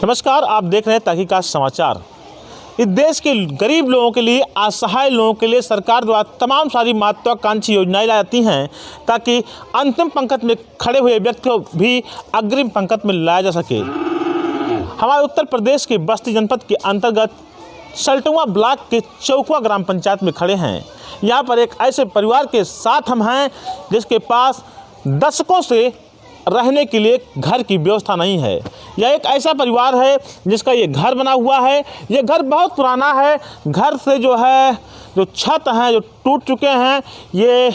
नमस्कार, आप देख रहे हैं तहकीकात समाचार। इस देश के गरीब लोगों के लिए, असहाय लोगों के लिए सरकार द्वारा तमाम सारी महत्वाकांक्षी योजनाएं लाई जाती हैं ताकि अंतिम पंक्ति में खड़े हुए व्यक्ति को भी अग्रिम पंक्ति में लाया जा सके। हमारे उत्तर प्रदेश के बस्ती जनपद के अंतर्गत सल्टुआ ब्लॉक के चौकुआ ग्राम पंचायत में खड़े हैं। यहाँ पर एक ऐसे परिवार के साथ हम हैं जिसके पास दशकों से रहने के लिए घर की व्यवस्था नहीं है। यह एक ऐसा परिवार है जिसका ये घर बना हुआ है। ये घर बहुत पुराना है। घर से जो छत हैं जो टूट चुके हैं। ये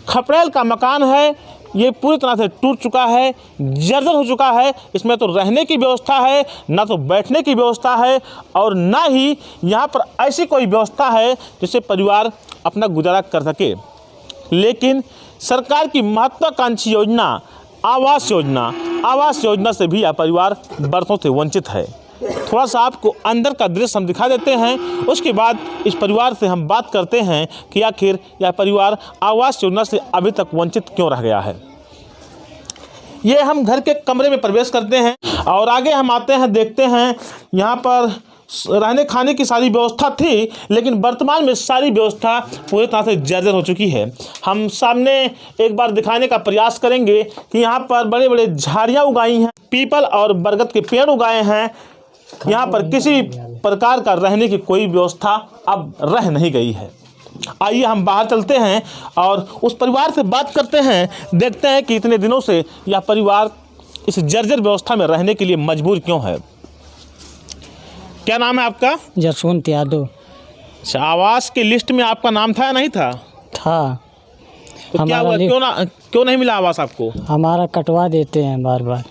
खपड़ेल का मकान है, ये पूरी तरह से टूट चुका है, जर्जर हो चुका है। इसमें तो रहने की व्यवस्था है, ना तो बैठने की व्यवस्था है, और ना ही यहाँ पर ऐसी कोई व्यवस्था है जिससे परिवार अपना गुजारा कर सके। लेकिन सरकार की महत्वाकांक्षी योजना आवास योजना से भी यह परिवार बरसों से वंचित है। थोड़ा सा आपको अंदर का दृश्य हम दिखा देते हैं, उसके बाद इस परिवार से हम बात करते हैं कि आखिर यह परिवार आवास योजना से अभी तक वंचित क्यों रह गया है। ये हम घर के कमरे में प्रवेश करते हैं और आगे हम आते हैं, देखते हैं यहाँ पर रहने खाने की सारी व्यवस्था थी, लेकिन वर्तमान में सारी व्यवस्था पूरी तरह से जर्जर हो चुकी है। हम सामने एक बार दिखाने का प्रयास करेंगे कि यहाँ पर बड़े बड़े झाड़ियाँ उगाई हैं, पीपल और बरगद के पेड़ उगाए हैं। यहाँ पर किसी प्रकार का रहने की कोई व्यवस्था अब रह नहीं गई है। आइए हम बाहर चलते हैं और उस परिवार से बात करते हैं, देखते हैं कि इतने दिनों से यह परिवार इस जर्जर व्यवस्था में रहने के लिए मजबूर क्यों है। क्या नाम है आपका? जसवंत यादव। अच्छा, आवास की लिस्ट में आपका नाम था या नहीं था? था। तो क्या हुआ, क्यों नहीं मिला आवास आपको? हमारा कटवा देते हैं बार बार।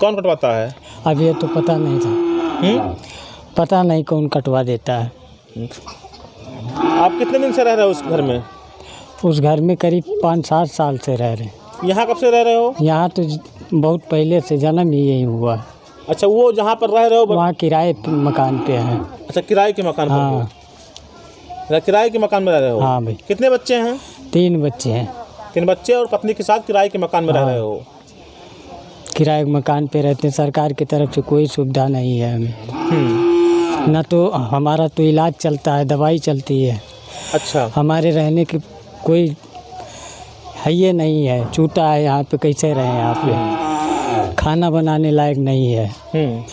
कौन कटवाता है? अब ये तो पता नहीं था। पता नहीं कौन कटवा देता है। आप कितने दिन से रह रहे हो उस घर में? उस घर में करीब 5-7 साल से रह रहे हैं। यहाँ कब से रह रहे हो? यहाँ तो बहुत पहले से जन्म ही यही हुआ है। अच्छा, वो जहाँ पर रह रहे हो वहाँ किराए मकान पे है। अच्छा, किराए के मकान हाँ। पर किराए के मकान में रह रहे हो? हाँ भाई। कितने बच्चे हैं? 3 बच्चे हैं। 3 बच्चे और पत्नी के साथ किराए के मकान में रह रहे हो? किराए के मकान पे रहते हैं। सरकार की तरफ से कोई सुविधा नहीं है हमें। ना तो हमारा तो इलाज चलता है, दवाई चलती है। अच्छा। हमारे रहने की कोई है ये नहीं है। छूटा है यहाँ पे, कैसे रहे यहाँ पे। खाना बनाने लायक नहीं है,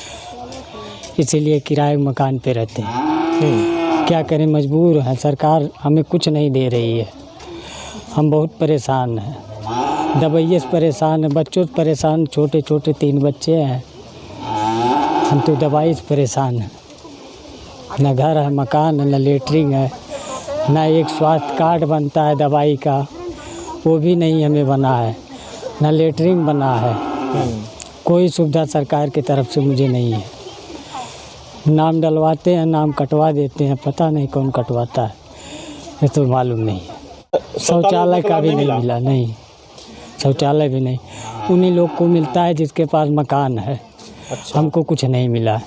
इसीलिए किराए मकान पे रहते हैं। क्या करें, मजबूर हैं। सरकार हमें कुछ नहीं दे रही है। हम बहुत परेशान हैं, दवाइये से परेशान हैं, बच्चों से परेशान। छोटे छोटे 3 बच्चे हैं। हम तो दवाई से परेशान हैं। न घर है, मकान है, न लेटरिन है, न एक स्वास्थ्य कार्ड बनता है दवाई का, वो भी नहीं हमें बना है, न लेटरिन बना है। कोई सुविधा सरकार की तरफ से मुझे नहीं है। नाम डलवाते हैं, नाम कटवा देते हैं, पता नहीं कौन कटवाता है, ये तो मालूम नहीं है। शौचालय का भी नहीं मिला। नहीं, शौचालय भी नहीं। उन्हीं लोग को मिलता है जिसके पास मकान है। अच्छा। हमको कुछ नहीं मिला।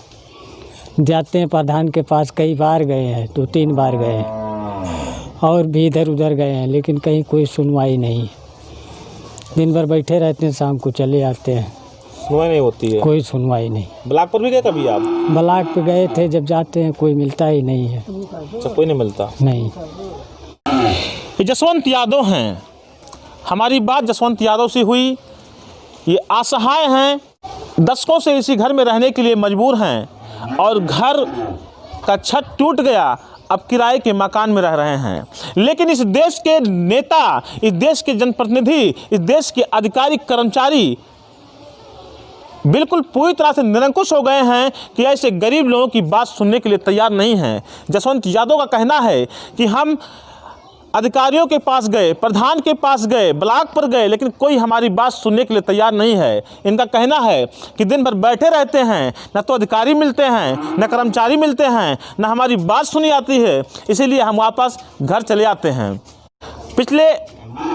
जाते हैं प्रधान के पास, कई बार गए हैं, 2-3 बार गए हैं, और भी इधर उधर गए हैं, लेकिन कहीं कोई सुनवाई नहीं। दिन भर बैठे रहते हैं, शाम को चले आते हैं, सुनवाई नहीं होती है। कोई सुनवाई नहीं। ब्लॉक पर भी गए कभी आप? ब्लॉक पे गए थे, जब जाते हैं कोई मिलता ही नहीं है। अच्छा, कोई नहीं मिलता? नहीं। ये जसवंत यादव हैं। हमारी बात जसवंत यादव से हुई। ये असहाय हैं, दशकों से इसी घर में रहने के लिए मजबूर हैं, और घर का छत टूट गया, अब किराए के मकान में रह रहे हैं। लेकिन इस देश के नेता, इस देश के जनप्रतिनिधि, इस देश के अधिकारी कर्मचारी बिल्कुल पूरी तरह से निरंकुश हो गए हैं कि ऐसे गरीब लोगों की बात सुनने के लिए तैयार नहीं हैं। जसवंत यादव का कहना है कि हम अधिकारियों के पास गए, प्रधान के पास गए, ब्लॉक पर गए, लेकिन कोई हमारी बात सुनने के लिए तैयार नहीं है। इनका कहना है कि दिन भर बैठे रहते हैं, न तो अधिकारी मिलते हैं, न कर्मचारी मिलते हैं, न हमारी बात सुनी जाती है, इसीलिए हम वापस घर चले आते हैं। पिछले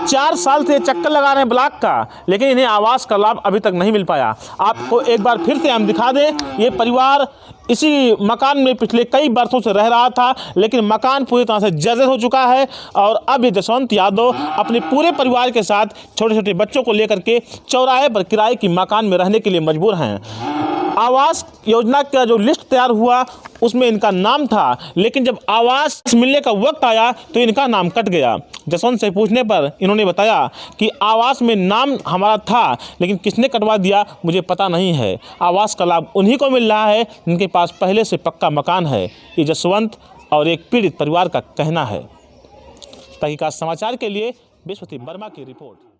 4 साल से चक्कर लगा रहे हैं ब्लॉक का, लेकिन इन्हें आवास का लाभ अभी तक नहीं मिल पाया। आपको एक बार फिर से हम दिखा दें, ये परिवार इसी मकान में पिछले कई वर्षों से रह रहा था, लेकिन मकान पूरी तरह से जर्जर हो चुका है। और अब ये जसवंत यादव अपने पूरे परिवार के साथ छोटे छोटे बच्चों को लेकर के चौराहे पर किराए की मकान में रहने के लिए मजबूर हैं। आवास योजना का जो लिस्ट तैयार हुआ उसमें इनका नाम था, लेकिन जब आवास मिलने का वक्त आया तो इनका नाम कट गया। जसवंत से पूछने पर इन्होंने बताया कि आवास में नाम हमारा था, लेकिन किसने कटवा दिया मुझे पता नहीं है। आवास का लाभ उन्हीं को मिल रहा है जिनके पास पहले से पक्का मकान है। ये जसवंत और एक पीड़ित परिवार का कहना है। तहकीकात समाचार के लिए विश्वति वर्मा की रिपोर्ट।